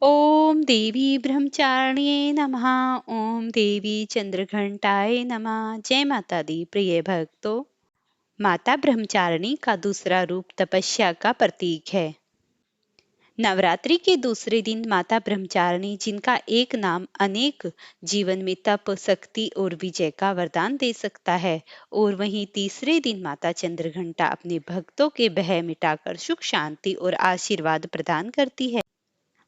ओम देवी ब्रह्मचारिण्ये नमः। ओम देवी चंद्रघंटाय नमः। जय माता दी प्रिय भक्तों। माता ब्रह्मचारिणी का दूसरा रूप तपस्या का प्रतीक है। नवरात्रि के दूसरे दिन माता ब्रह्मचारिणी, जिनका एक नाम अनेक जीवन में तप, शक्ति और विजय का वरदान दे सकता है, और वहीं तीसरे दिन माता चंद्रघंटा अपने भक्तों के भय मिटाकर सुख, शांति और आशीर्वाद प्रदान करती है।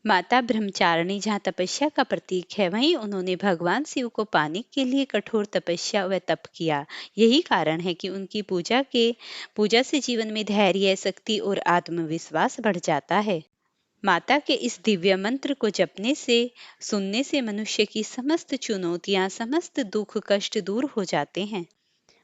माता ब्रह्मचारिणी जहाँ तपस्या का प्रतीक है, वहीं उन्होंने भगवान शिव को पाने के लिए कठोर तपस्या व तप किया। यही कारण है कि उनकी पूजा से जीवन में धैर्य, शक्ति और आत्मविश्वास बढ़ जाता है। माता के इस दिव्य मंत्र को जपने से, सुनने से मनुष्य की समस्त चुनौतियां, समस्त दुख कष्ट दूर हो जाते हैं।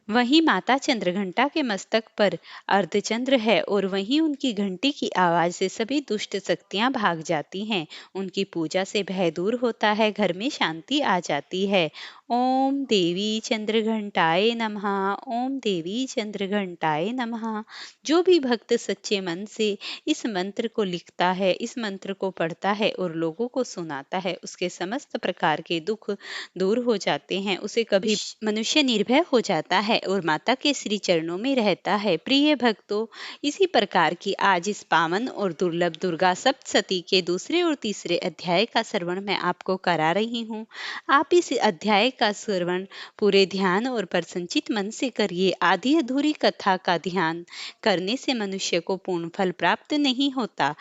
वहीं माता चंद्रघंटा के मस्तक पर अर्धचंद्र है, और वहीं उनकी घंटी की आवाज से सभी दुष्ट शक्तियां भाग जाती हैं। उनकी पूजा से भय दूर होता है, घर में शांति आ जाती है। ओम देवी चंद्रघंटाय नमः। ओम देवी चंद्रघंटाय नमः। जो भी भक्त सच्चे मन से इस मंत्र को लिखता है, इस मंत्र को पढ़ता है और लोगों को सुनाता है, उसके समस्त प्रकार के दुख दूर हो जाते हैं। उसे कभी मनुष्य निर्भय हो जाता है और माता के श्री चरणों में रहता है। प्रिय भक्तों, इसी प्रकार की आज इस पावन और दुर्लभ दुर्गा सप्तशती के दूसरे और तीसरे अध्याय का श्रवण मैं आपको करा रही हूँ। आप इस अध्याय का श्रवण पूरे ध्यान और प्रसन्नचित मन से करिए। आधी अधूरी कथा का ध्यान करने से मनुष्य को पूर्ण फल प्राप्त नहीं होता,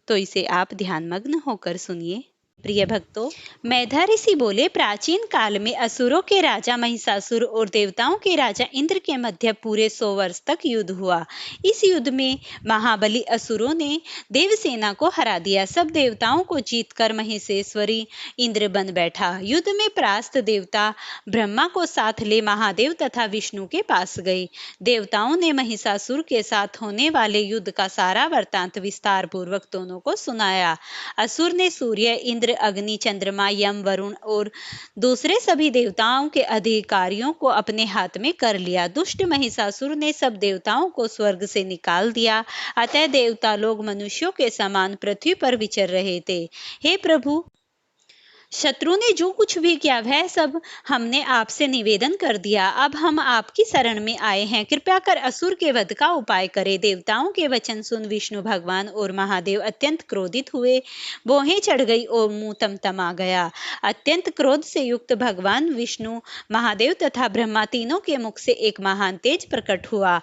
तो इसे आप ध्यानमग्न होकर सुनिए। प्रिय भक्तों, मेधा ऋषि बोले, प्राचीन काल में असुरों के राजा महिषासुर और देवताओं के राजा इंद्र के मध्य पूरे 100 वर्ष तक युद्ध हुआ। इस युद्ध में महाबली असुरों ने देवसेना को हरा दिया। सब देवताओं को जीतकर महेश्वरी इंद्र बन बैठा। युद्ध में परास्त देवता ब्रह्मा को साथ ले महादेव तथा विष्णु के पास गए। देवताओं ने महिषासुर के साथ होने वाले युद्ध का सारा वृत्तांत विस्तार पूर्वक दोनों को सुनाया। असुर ने सूर्य, इंद्र, अग्नि, चंद्रमा, यम, वरुण और दूसरे सभी देवताओं के अधिकारियों को अपने हाथ में कर लिया। दुष्ट महिषासुर ने सब देवताओं को स्वर्ग से निकाल दिया। अतः देवता लोग मनुष्यों के समान पृथ्वी पर विचर रहे थे। हे प्रभु, शत्रु ने जो कुछ भी किया वह सब हमने आपसे निवेदन कर दिया। अब हम आपकी शरण में आए हैं, कृपया कर असुर के वध का उपाय करें। देवताओं के वचन सुन विष्णु भगवान और महादेव अत्यंत क्रोधित हुए। भौहें चढ़ गई और मुंह तमतमा गया। अत्यंत क्रोध से युक्त भगवान विष्णु, महादेव तथा ब्रह्मा तीनों के मुख से एक महान तेज प्रकट हुआ।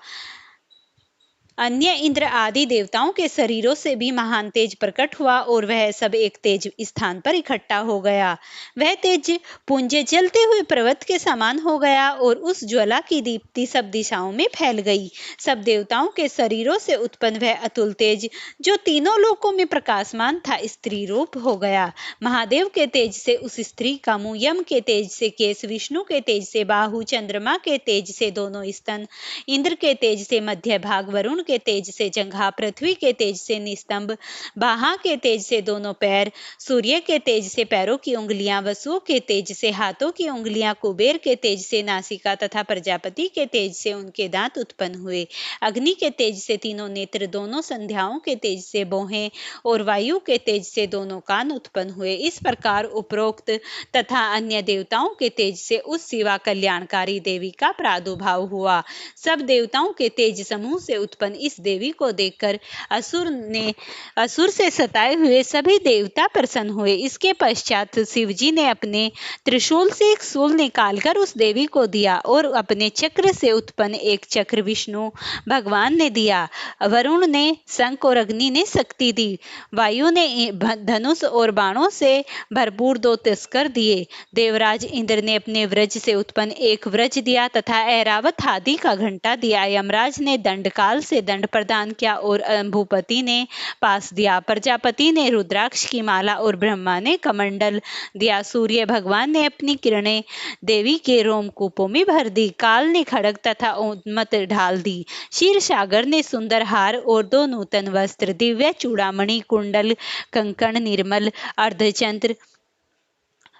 अन्य इंद्र आदि देवताओं के शरीरों से भी महान तेज प्रकट हुआ और वह सब एक तेज स्थान पर इकट्ठा हो गया। वह तेज पुंज जलते हुए पर्वत के समान हो गया और उस ज्वाला की दीप्ति सब दिशाओं में फैल गई। सब देवताओं के शरीरों से उत्पन्न वह अतुल तेज, जो तीनों लोकों में प्रकाशमान था, स्त्री रूप हो गया। महादेव के तेज से उस स्त्री का मुंह, यम के तेज से केश, विष्णु के तेज से बाहु, चंद्रमा के तेज से दोनों स्तन, इंद्र के तेज से मध्य भाग, वरुण के तेज से जंघा, पृथ्वी के तेज से निस्तंभ, बाहा के तेज से दोनों पैर, सूर्य के तेज से पैरों की उंगलियां, वसुओं के तेज से हाथों की उंगलियां, कुबेर के तेज से नासिका तथा प्रजापति के तेज से उनके दांत उत्पन्न हुए। अग्नि के तेज से तीनों नेत्र, दोनों संध्याओं के तेज से भौहें और वायु के तेज से दोनों कान उत्पन्न हुए। इस प्रकार उपरोक्त तथा अन्य देवताओं के तेज से उस शिवा कल्याणकारी देवी का प्रादुर्भाव हुआ। सब देवताओं के तेज समूह से उत्पन्न इस देवी को देखकर असुर से सताए हुए सभी देवता प्रसन्न हुए। इसके पश्चात शिवजी ने अपने त्रिशूल से एक शूल निकालकर उस देवी को दिया और अपने चक्र से उत्पन्न एक चक्र विष्णु भगवान ने दिया। वरुण ने शंख और अग्नि ने शक्ति दी। वायु ने धनुष और बाणों से भरपूर 2 तस्कर दिए। देवराज इंद्र ने अपने व्रज से उत्पन्न एक व्रज दिया तथा ऐरावत आदि का घंटा दिया। यमराज ने दंडकाल से दंड प्रदान किया और भूपति ने पास दिया। प्रजापति ने रुद्राक्ष की माला और ब्रह्मा ने कमंडल दिया। सूर्य भगवान ने अपनी किरणें देवी के रोमकूपों में भर दी। काल ने खड़ग तथा उन्मत ढाल दी। क्षीर सागर ने सुंदर हार और 2 नूतन वस्त्र, दिव्य चूड़ामणि, कुंडल, कंकण, निर्मल अर्धचंद्र,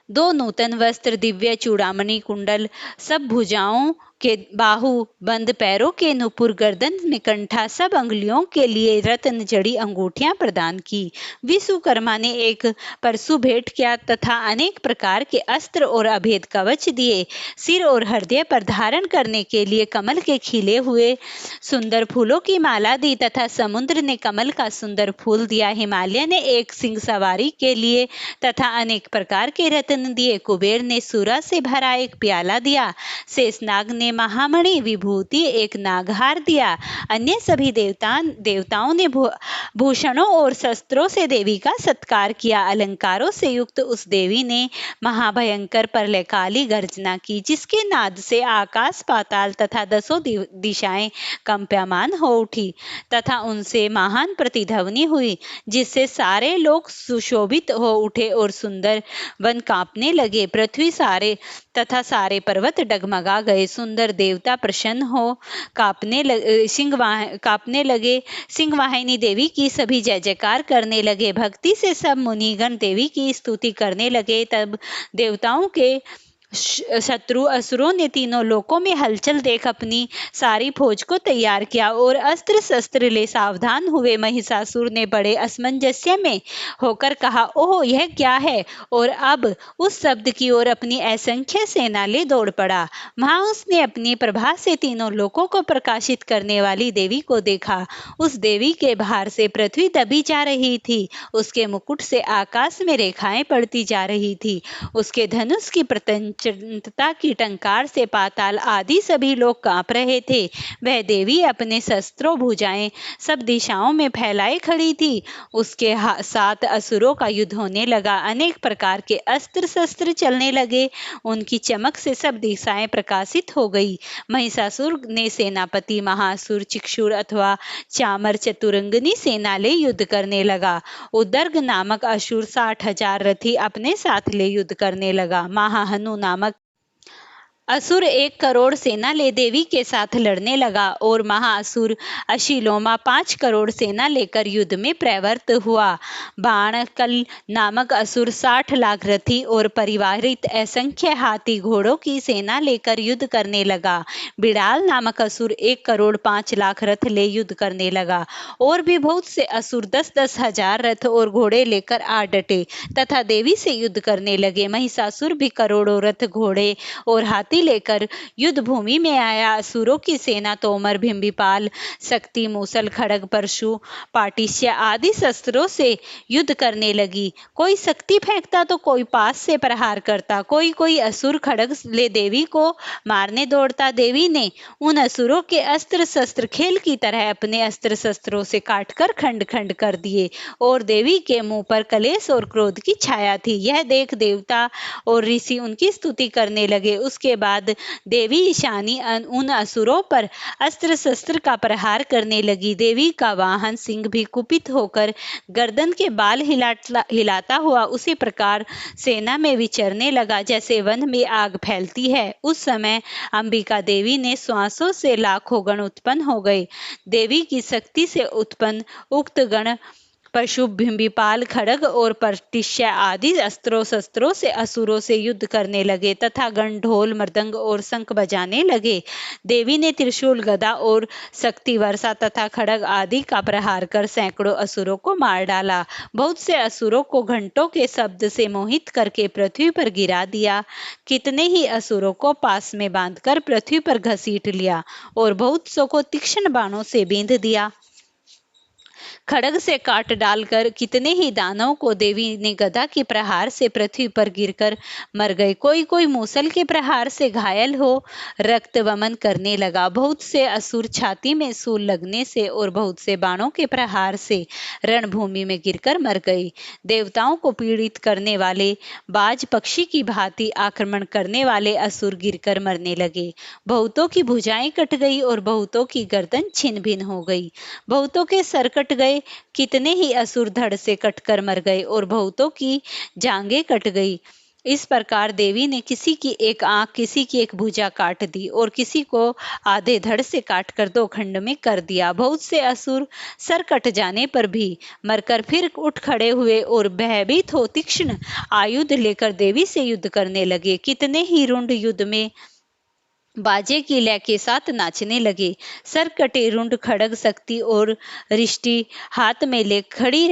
2 नूतन वस्त्र, दिव्य चूड़ामणि, कुंडल, सब भुजाओं के बाहु, बंद पैरों के नुपुर, गर्दन में कंठा, सब अंगुलियों के लिए रत्न जड़ी अंगूठियां प्रदान की। विश्वकर्मा ने एक परशु भेंट किया तथा अनेक प्रकार के अस्त्र और अभेद कवच दिए। सिर और हृदय पर धारण करने के लिए कमल के खिले हुए सुंदर फूलों की माला दी तथा समुद्र ने कमल का सुंदर फूल दिया। हिमालय ने एक सिंह सवारी के लिए तथा अनेक प्रकार के रत्न दिए। कुबेर ने सूरा से भरा एक प्याला दिया। शेषनाग ने महामणि विभूति एक नागहार दिया। अन्य सभी देवताओं ने भूषणों और शस्त्रों से देवी का सत्कार किया। अलंकारों से युक्त उस देवी ने महाभयंकर प्रलयकाली गर्जना की, जिसके नाद से आकाश पाताल तथा दसों दिशाएं कंप्यमान हो उठी तथा उनसे महान प्रतिध्वनि हुई, जिससे सारे लोग सुशोभित हो उठे और सुंदर वन कांपने लगे। पृथ्वी सारे पर्वत डगमगा गए। सुंदर देवता प्रसन्न हो कांपने लगे। सिंहवाहिनी देवी की सभी जय जयकार करने लगे। भक्ति से सब मुनिगण देवी की स्तुति करने लगे। तब देवताओं के शत्रु असुरों ने तीनों लोकों में हलचल देख अपनी सारी फौज को तैयार किया और अस्त्र शस्त्र ले सावधान हुए। महिषासुर ने बड़े असमंजस्य में होकर कहा, ओह यह क्या है? और अब उस शब्द की ओर अपनी असंख्य सेना ले दौड़ पड़ा। वहां उसने अपनी प्रभा से तीनों लोकों को प्रकाशित करने वाली देवी को देखा। उस देवी के भार से पृथ्वी दबी जा रही थी। उसके मुकुट से आकाश में रेखाएं पड़ती जा रही थी। उसके धनुष की प्रचंडता की टंकार से पाताल आदि सभी लोग कांप रहे थे। वह देवी अपने शस्त्रों भुजाएं सब दिशाओं में फैलाए खड़ी थी। उसके साथ असुरों का युद्ध होने लगा। अनेक प्रकार के अस्त्र शस्त्र चलने लगे। उनकी चमक से सब दिशाएं प्रकाशित हो गई। महिषासुर ने सेनापति महासुर, चिक्षुर अथवा चामर चतुरंगनी सेना ले युद्ध करने लगा। उदर्ग नामक असुर 60,000 रथी अपने साथ ले युद्ध करने लगा। महाहनु नामक असुर 1 करोड़ सेना ले देवी के साथ लड़ने लगा और महाअसुर अशिलोमा 5 करोड़ सेना लेकर युद्ध में प्रवृत्त हुआ। बाणकल नामक असुर 60 लाख रथी और परिवारित असंख्य हाथी घोड़ों की सेना लेकर युद्ध करने लगा। बिड़ाल नामक असुर 1 करोड़ 5 लाख रथ ले युद्ध करने लगा। और भी बहुत से असुर 10-10 हजार रथ और घोड़े लेकर आ डटे तथा देवी से युद्ध करने लगे। महिषासुर भी करोड़ों रथ, घोड़े और हाथी लेकर युद्ध भूमि में आया। असुरों की सेना तोमर, भिंबिपाल, शक्ति, मूसल, खड़ग, परशु, पाटिष्य आदि शस्त्रों से युद्ध करने लगी। कोई शक्ति फेंकता तो कोई पास से प्रहार करता। कोई असुर खड़ग ले देवी को मारने दौड़ता। देवी ने उन असुरों के अस्त्र शस्त्र खेल की तरह अपने अस्त्र शस्त्रों से काटकर खंड खंड कर दिए और देवी के मुंह पर कलेश और क्रोध की छाया थी। यह देख देवता और ऋषि उनकी स्तुति करने लगे। उसके बाद देवी ईशानी उन असुरों पर अस्त्र शस्त्र का प्रहार करने लगी। देवी का वाहन सिंह भी कुपित होकर गर्दन के बाल हिलाता हुआ उसी प्रकार सेना में विचरने लगा जैसे वन में आग फैलती है। उस समय अंबिका देवी ने श्वासों से लाखों गण उत्पन्न हो गए। देवी की शक्ति से उत्पन्न उक्त गण पशु, भिंबिपाल, खड़ग और पर्टिष्य आदि अस्त्रों शस्त्रों से असुरों से युद्ध करने लगे तथा गण ढोल, मृदंग और शंख बजाने लगे। देवी ने त्रिशूल, गदा और शक्ति वर्षा तथा खड़ग आदि का प्रहार कर सैकड़ों असुरों को मार डाला। बहुत से असुरों को घंटों के शब्द से मोहित करके पृथ्वी पर गिरा दिया। कितने ही असुरों को पास में बांधकर पृथ्वी पर घसीट लिया और बहुत सौ को तीक्ष्ण बाणों से बींध दिया। खड़ग से काट डालकर कितने ही दानवों को देवी ने गदा के प्रहार से पृथ्वी पर गिरकर मर गए। कोई मूसल के प्रहार से घायल हो रक्त वमन करने लगा। बहुत से असुर छाती में सूल लगने से और बहुत से बाणों के प्रहार से रणभूमि में गिरकर मर गए। देवताओं को पीड़ित करने वाले बाज पक्षी की भांति आक्रमण करने वाले असुर गिरकर मरने लगे। बहुतों की भुजाएं कट गई और बहुतों की गर्दन छिन्न भिन्न हो गई। बहुतों के सर कट गए। कितने ही असुर धड़ से कटकर मर गए और बहुतों की जांघें कट गई। इस प्रकार देवी ने किसी की एक आंख, किसी की एक भुजा काट दी और किसी को आधे धड़ से काटकर 2 खंड में कर दिया। बहुत से असुर सर कट जाने पर भी मरकर फिर उठ खड़े हुए और भयभीत हो तीक्ष्ण आयुध लेकर देवी से युद्ध करने लगे। कितने ही रुंड युद्ध में बाजे की लय के साथ नाचने लगे। सर कटे रुंड खड़ग शक्ति और रिष्टि हाथ में ले खड़ी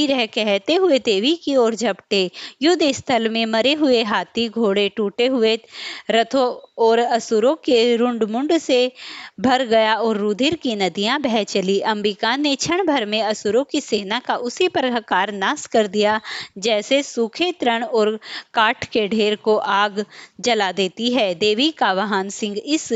रह कहते हुए देवी की ओर झपटे। युद्ध स्थल में मरे हुए हाथी घोड़े टूटे हुए रथों और असुरों के रुंड मुंड से भर गया और रुधिर की नदियां बह चली। अंबिका ने क्षण भर में असुरों की सेना का उसी प्रकार नाश कर दिया जैसे सूखे तृण और काठ के ढेर को आग जला देती है। देवी का वाहन सिंह इस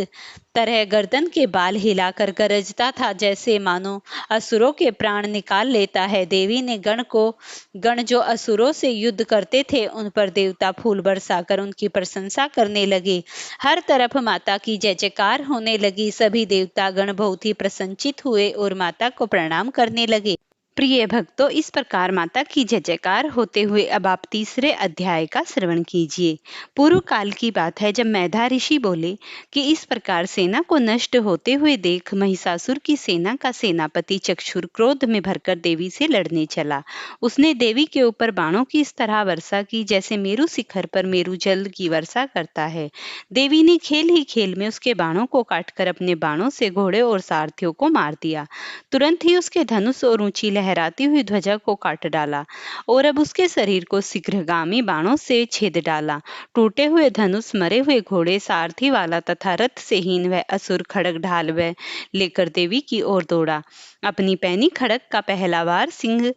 तरह गर्दन के बाल हिलाकर गरजता था जैसे मानो असुरों के प्राण निकाल लेता है। देवी ने गण जो असुरों से युद्ध करते थे उन पर देवता फूल बरसाकर उनकी प्रशंसा करने लगे। हर तरफ माता की जय जयकार होने लगी। सभी देवता गण बहुत ही प्रसन्नचित हुए और माता को प्रणाम करने लगे। प्रिय भक्तों, इस प्रकार माता की जय जयकार होते हुए अब आप तीसरे अध्याय का श्रवण कीजिए। पूर्व काल की बात है जब मैधा ऋषि बोले कि इस प्रकार सेना को नष्ट होते हुए देख महिषासुर की सेना का सेनापति चक्षुर क्रोध में भरकर देवी से लड़ने चला। उसने देवी के ऊपर बाणों की इस तरह वर्षा की जैसे मेरु शिखर पर मेरु जल की वर्षा करता है। देवी ने खेल ही खेल में उसके बाणों को काटकर अपने बाणों से घोड़े और सारथियों को मार दिया। तुरंत ही उसके धनुष और ऊंची लहराती हुई ध्वजा को काट डाला और अब उसके शरीर को शीघ्रगामी बाणों से छेद डाला। टूटे हुए धनुष, मरे हुए घोड़े, सारथी वाला तथा रथ से हीन वह असुर खड़ग ढाल वह लेकर देवी की ओर दौड़ा। अपनी पैनी खड़ग का पहला वार सिंह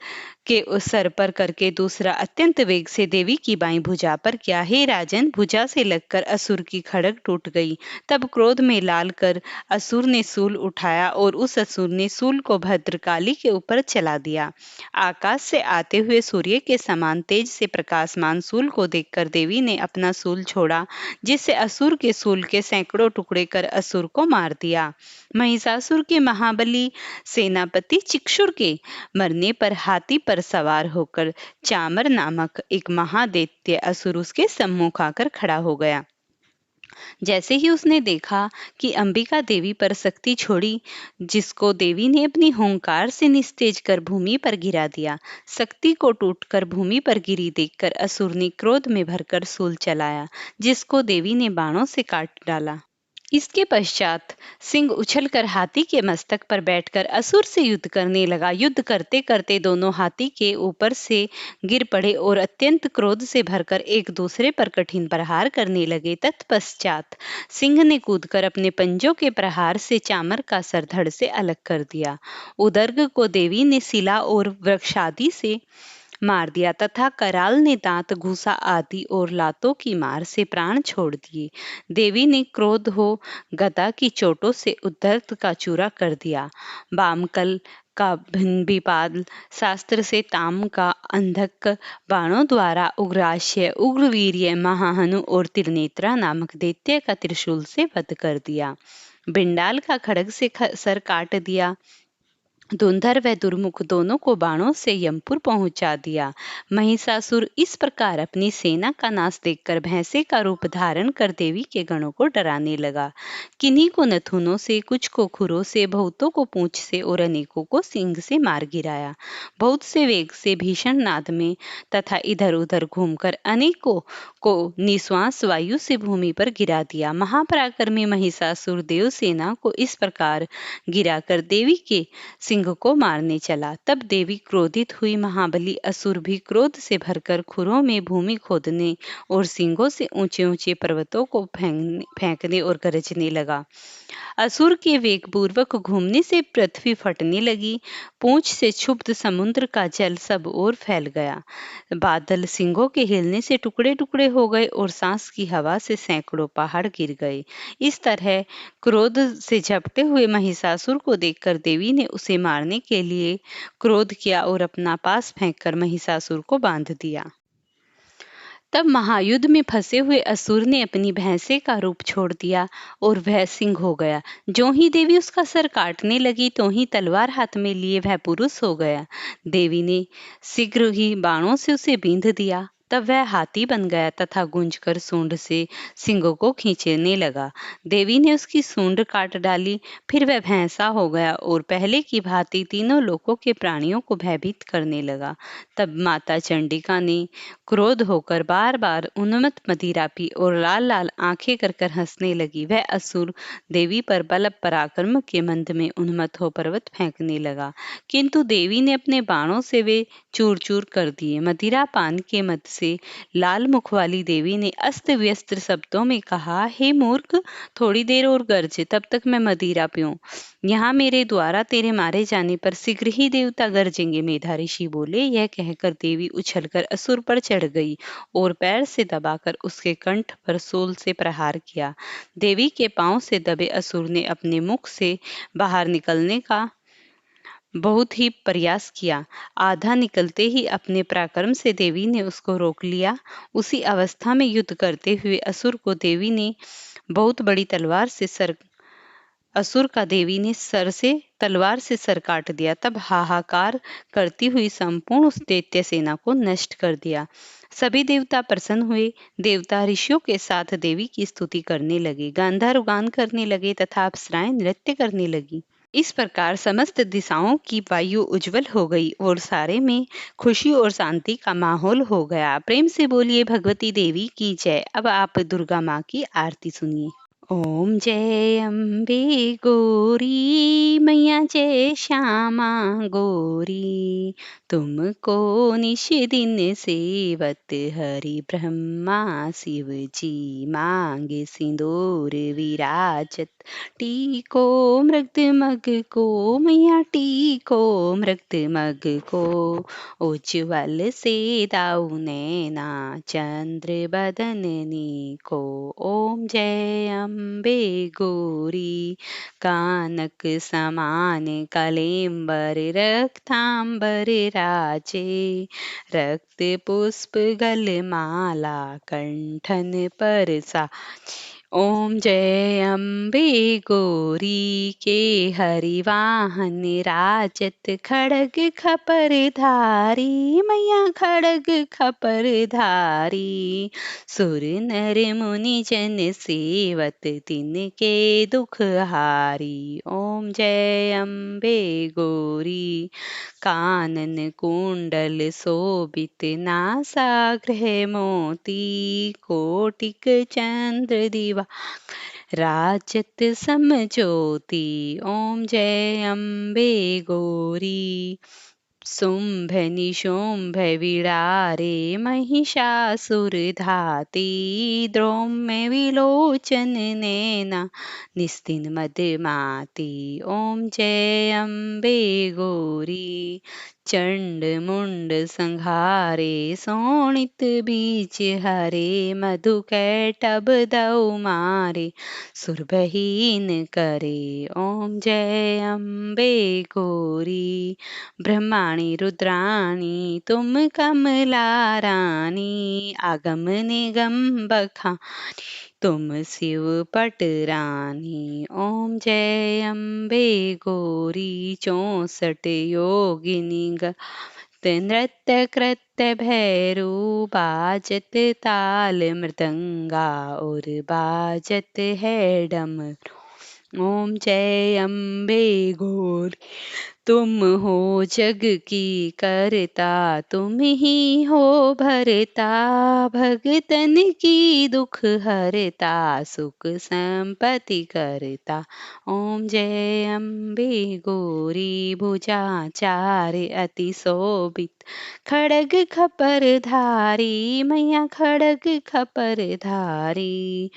के उस सर पर करके दूसरा अत्यंत वेग से देवी की बाईं भुजा पर किया। हे राजन, भुजा से लगकर असुर की खड़ग टूट गई। तब क्रोध में लाल कर असुर ने सूल उठाया और उस असुर ने सूल को भद्रकाली के ऊपर चला दिया। आकाश से आते हुए सूर्य के समान तेज से प्रकाशमान सूल को देखकर देवी ने अपना सूल छोड़ा जिससे असुर के सूल के सैकड़ों टुकड़े कर असुर को मार दिया। महिषासुर के महाबली सेनापति चिक्षुर के मरने पर हाथी पर सवार होकर चामर नामक एक महादैत्य असुर उसके सम्मुख आकर खड़ा हो गया। जैसे ही उसने देखा कि अंबिका देवी पर शक्ति छोड़ी, जिसको देवी ने अपनी हुंकार से निस्तेज कर भूमि पर गिरा दिया। शक्ति को टूटकर भूमि पर गिरी देखकर असुर ने क्रोध में भरकर सूल चलाया जिसको देवी ने बाणों से काट डाला। इसके पश्चात सिंह उछलकर हाथी के मस्तक पर बैठकर असुर से युद्ध करने लगा। युद्ध करते करते दोनों हाथी के ऊपर से गिर पड़े और अत्यंत क्रोध से भरकर एक दूसरे पर कठिन प्रहार करने लगे। तत्पश्चात सिंह ने कूदकर अपने पंजों के प्रहार से चामर का सर धड़ से अलग कर दिया। उदर्ग को देवी ने शिला और वृक्षादि से मार दिया तथा कराल ने दांत, घूसा आदि और लातों की मार से प्राण छोड़ दिए। देवी ने क्रोध हो गदा की चोटों से उद्धर्त का चूरा कर दिया। बामकल का भिंबिपाल शास्त्र से ताम का अंधक बाणों द्वारा उग्राश्य, उग्रवीर्य, महाहनु और त्रिनेत्रा नामक दैत्य का त्रिशूल से वध कर दिया। बिंडाल का खड़ग से सर काट दिया। धुंधर व दुर्मुख दोनों को बाणों से यमपुर पहुंचा दिया। महिषासुर इस प्रकार अपनी सेना का नाश देखकर भैंसे का रूप धारण कर देवी के गणों को डराने लगा। किन्हीं को नथुनों से, कुछ को खुरों से, बहुतों को पूंछ से और अनेकों को सींग से मार गिराया। बहुत से वेग से भीषण नाद में तथा इधर उधर घूमकर अनेकों को निश्वास वायु से भूमि पर गिरा दिया। महापराक्रमी महिषासुर देव सेना को इस प्रकार गिराकर देवी के सिंह को मारने चला। तब देवी क्रोधित हुई। महाबली असुर भी क्रोध से भरकर खुरों में भूमि खोदने और सींगों से ऊंचे ऊंचे पर्वतों को फेंकने और गरजने लगा। असुर के वेग पूर्वक घूमने से पृथ्वी फटने लगी। पूंछ से क्षुब्ध समुद्र का जल सब ओर फैल गया। बादल सिंगों के हिलने से टुकड़े टुकड़े हो गए और सांस की हवा से सैकड़ों पहाड़ गिर गए। इस तरह क्रोध से झपटे हुए महिषासुर को देखकर देवी ने उसे मारने के लिए क्रोध किया और अपना पास फेंककर महिषासुर को बांध दिया। तब महायुद्ध में फंसे हुए असुर ने अपनी भैंसे का रूप छोड़ दिया और वह सिंह हो गया। जो ही देवी उसका सर काटने लगी तो ही तलवार हाथ में लिए वह पुरुष हो गया। देवी ने शीघ्र ही बाणों से उसे बींध दिया। तब वह हाथी बन गया तथा गूंजकर सूंड से सींगों को खींचने लगा। देवी ने उसकी सूंड काट डाली। फिर वह भैंसा हो गया और पहले की भांति तीनों लोकों के प्राणियों को भयभीत करने लगा। तब माता चंडिका ने क्रोध होकर बार बार उन्मत्त मदिरा पी और लाल लाल आंखें कर कर हंसने लगी। वह असुर देवी पर बल पराक्रम के मंद में उन्मत्त हो पर्वत फेंकने लगा, किंतु देवी ने अपने बाणों से वे चूर चूर कर दिए। मदिरा पान के मद से लाल मुख वाली देवी ने अस्त व्यस्त शब्दों में कहा, हे मूर्ख, थोड़ी देर और गरज, तब तक मैं मदिरा पीऊं। यहाँ मेरे द्वारा तेरे मारे जाने पर शीघ्र ही देवता गरजेंगे। मेधा ऋषि बोले। यह कहकर देवी उछलकर असुर पर चढ़ गई और पैर से दबाकर उसके कंठ पर शूल से प्रहार किया। देवी के पांव से दबे असुर ने अपने मुख से बाहर निकलने का बहुत ही प्रयास किया। आधा निकलते ही अपने पराक्रम से देवी ने उसको रोक लिया। उसी अवस्था में युद्ध करते हुए असुर को देवी ने बहुत बड़ी तलवार से सर असुर का देवी ने तलवार से सर काट दिया। तब हाहाकार करती हुई संपूर्ण उस दैत्य सेना को नष्ट कर दिया। सभी देवता प्रसन्न हुए। देवता ऋषियों के साथ देवी की स्तुति करने लगे, गांधार गान करने लगे तथा अप्सराएं नृत्य करने लगी। इस प्रकार समस्त दिशाओं की वायु उज्जवल हो गई और सारे में खुशी और शांति का माहौल हो गया। प्रेम से बोलिए भगवती देवी की जय। अब आप दुर्गा माँ की आरती सुनिए। ओम जय अम्बे गौरी मैया, जय श्यामा गौरी, तुमको निश दिन सेवत हरि ब्रह्मा शिव जी, मांगे सिंदूर विराजत, टीको मृग मग को मैया, टीको मृग मग को, उज्ज्वल से दाऊ नैना चंद्र बदननी को। ओम जय अम्बे गौरी, कानक समान कलेम्बर रक्तांबर राजे, रक्त पुष्प गलमाला कंठन पर सा। ओम जय अम्बे गौरी, के हरिवाहन राजत, खड़ग खपर धारी मैया, खड़ग खपर धारी, सुर नर मुनि जन सेवत, तिनके दुख हारी। ओम जय अम्बे गौरी, कानन कुंडल शोभित, नासाग्र मोती, कोटिक चंद्र दिवा, राजत समज्योति। ओम जय अम्बे गौरी, शुंभ निशुंभ विडारे, महिषासुर धाती, द्रौम्य विलोचन नैना, निस्तिन मदमाती। ओम जय अम्बे गौरी, चंड मुंड संहारे, शोणित बीज हरे, मधु कैटभ दौ मारे, सुरभहीन करे। ओम जय अम्बे गौरी, ब्रह्माणी रुद्राणी तुम कमला रानी, आगम निगम बखानी तुम शिव पट रानी। ओम जय अम्बे गौरी, 64 योगिनी नृत्य कृत्य भैरू, बाजत ताल मृदंगा और बाजत है डमरू। ओम जय अम्बे गौरी, तुम हो जग की करता, तुम ही हो भरता, भगतन की दुख हरता, सुख संपत्ति करता। ओम जय अम्बे गौरी, भुजा चार अति शोभित, खड़ग खपर धारी मैया, खड़ग खपर धारी,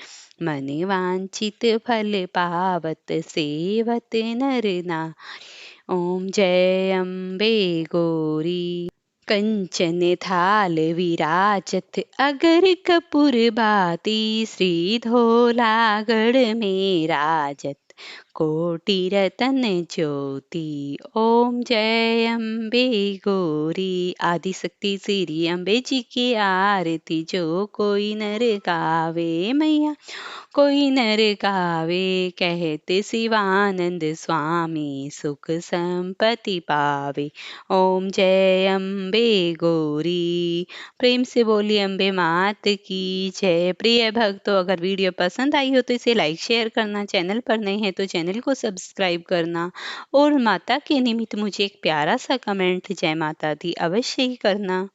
मन वांछित फल पावत, सेवत नर नारी। ओम जय अम्बे गौरी, कंचन थाल विराजत, अगर कपूर बाती, श्री धोलागढ़ में राजत, कोटि रतन ज्योति। ओम जय अम्बे गौरी। आदि शक्ति श्री अम्बे जी की आरती जो कोई नर गावे मैया, कोई नर गावे। कहते शिवानंद स्वामी सुख संपत्ति पावे। ओम जय अम्बे गौरी। प्रेम से बोलिए अम्बे मात की जय। प्रिय भक्तों, अगर वीडियो पसंद आई हो तो इसे लाइक शेयर करना, चैनल पर नए हैं तो चैनल को सब्सक्राइब करना और माता के निमित्त मुझे एक प्यारा सा कमेंट जय माता दी अवश्य ही करना।